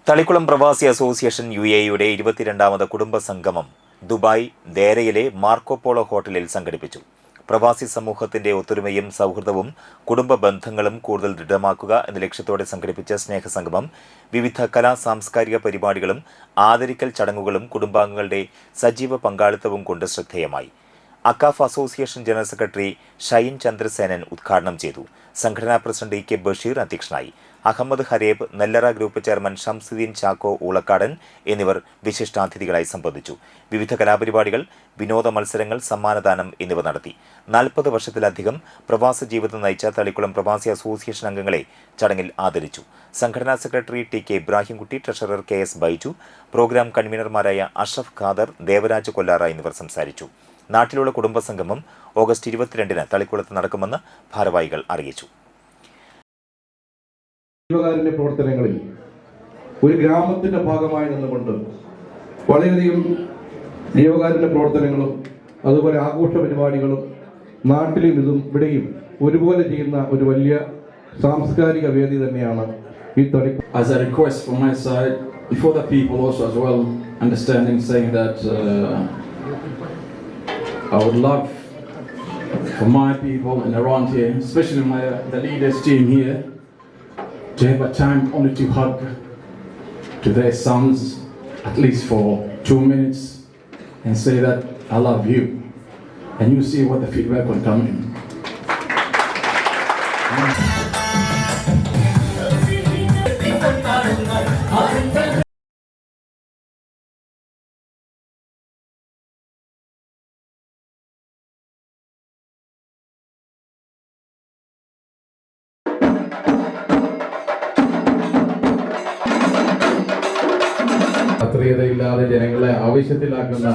തളിക്കുളം പ്രവാസി അസോസിയേഷൻ UAE-യുടെ 22ാമത് കുടുംബ സംഗമം ദുബായ് ദേരയിലെ മാർക്കോ പോളോ ഹോട്ടലിൽ സംഘടിപ്പിച്ചു. പ്രവാസി സമൂഹത്തിന്റെ ഒത്തൊരുമയും സൗഹൃദവും കുടുംബ ബന്ധങ്ങളും കൂടുതൽ ദൃഢമാക്കുക എന്ന ലക്ഷ്യത്തോടെ സംഘടിപ്പിച്ച സ്നേഹസംഗമം വിവിധ സാംസ്കാരിക പരിപാടികളും ആദരിക്കൽ ചടങ്ങുകളും കുടുംബാംഗങ്ങളുടെ സജീവ പങ്കാളിത്തവും കൊണ്ട് ശ്രദ്ധേയമായി. അക്കാഫ് association general secretary Shine Chandrasenan ഉദ്ഘാടനം ചെയ്തു. സംഘടനാ പ്രസിഡന്റ് കെ ബഷീർ അധ്യക്ഷനായി. Ahmed Hareb, Nellara group chairman Shamsuddin Chacko Oolakkadan എന്നിവർ വിശിഷ്ടാതിഥികളായി സംബന്ധിച്ചു. വിവിധ കലാപരിപാടികൾ, വിനോദ മത്സരങ്ങൾ, സമ്മാനദാനം എന്നിവ നടത്തി. 40 വർഷത്തിലധികം പ്രവാസ ജീവിതം നയിച്ച തളിക്കുളം പ്രവാസി അസോസിയേഷൻ അംഗങ്ങളെ ചടങ്ങിൽ ആദരിച്ചു. സംഘടനാ secretary TK Ibrahimkutty, treasurer KS Baiju, programme കൺവീനർമാരായ അഷ്റഫ് ഖാദർ, ദേവരാജ് കൊല്ലാറ എന്നിവർ സംസാരിച്ചു. നാട്ടിലുള്ള കുടുംബസംഗമം ഓഗസ്റ്റ് 22-ന് തളിക്കുളത്ത് നടക്കുമെന്ന് ഭാരവാഹികൾ അറിയിച്ചു. ജീവകാരുണ്യ പ്രവർത്തനങ്ങളിൽ ഒരു ഗ്രാമത്തിന്റെ ഭാഗമായി നിന്നുകൊണ്ട് വളരെയധികം ജീവകാരുണ്യ പ്രവർത്തനങ്ങളും അതുപോലെ ആഘോഷ പരിപാടികളും നാട്ടിലും ഇവിടെയും ഒരുപോലെ ചെയ്യുന്ന ഒരു വലിയ സാംസ്കാരിക വേദി തന്നെയാണ് ഈ Thalikkulam. As a request from my side, for the people also as well, understanding saying that I would love for my people and around here, especially the leaders team here, to have a time only to hug to their sons, at least for 2 minutes, and say that I love you, and you see what the feedback will come in. അത്രയതയില്ലാതെ ജനങ്ങളെ ആവശ്യത്തിലാക്കുന്ന